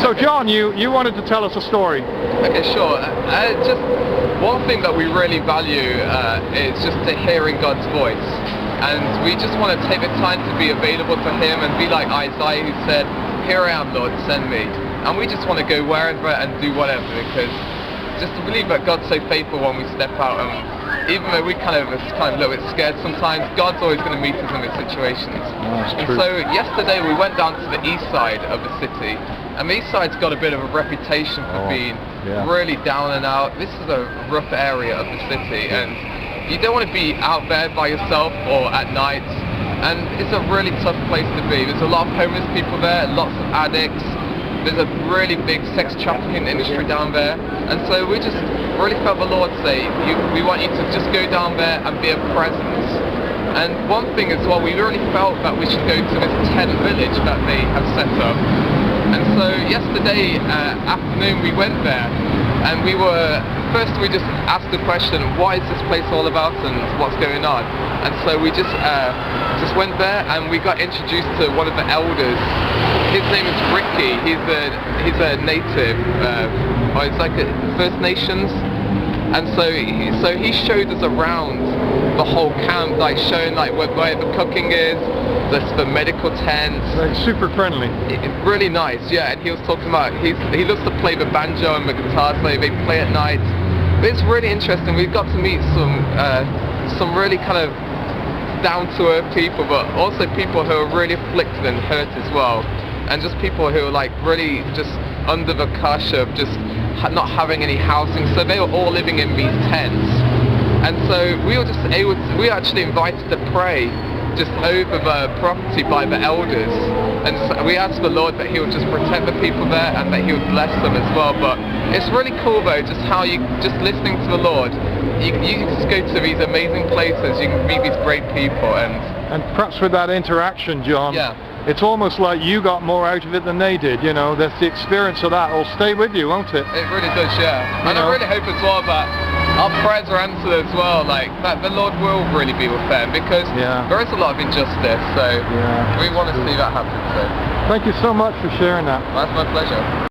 So John, you wanted to tell us a story. Okay, sure. Just one thing that we really value is just to hearing God's voice, and we just want to take the time to be available to Him and be like Isaiah, who said, "Here I am, Lord, send me." And we just want to go wherever and do whatever, because just to believe that God's so faithful when we step out, and even though we kind of a little bit scared sometimes, God's always going to meet us in these situations. And so yesterday we went down to the east side of the city, and the east side's got a bit of a reputation for being really down and out. This is a rough area of the city, and you don't want to be out there by yourself or at night, and it's a really tough place to be. There's a lot of homeless people there, lots of addicts. There's a really big sex trafficking industry down there, and so we just really felt the Lord say, we want you to just go down there and be a presence. And one thing as well, we really felt that we should go to this tent village that they have set up. And so yesterday afternoon we went there, and we just asked the question, what is this place all about and what's going on? And so we just went there, and we got introduced to one of the elders. His name is Ricky. He's a native, it's like First Nations, and so he showed us around the whole camp, like showing like where the cooking is, the medical tents. Like super friendly. Really nice, yeah. And he was talking about he loves to play the banjo and the guitar, so they play at night. But it's really interesting. We've got to meet some really kind of down-to-earth people, but also people who are really afflicted and hurt as well, and just people who are like really just under the curse of just not having any housing, so they were all living in these tents. And so we were actually invited to pray just over the property by the elders, and so we asked the Lord that He would just protect the people there and that He would bless them as well. But it's really cool though, just how you just listening to the Lord, you just go to these amazing places, you can meet these great people, and perhaps with that interaction, John, it's almost like you got more out of it than they did. You know, that's the experience of that will stay with you, won't it? It really does, yeah. And I really hope as well that our prayers are answered as well, like that the Lord will really be with them, because there is a lot of injustice, so we want to see that happen. So thank you so much for sharing that. That's my pleasure.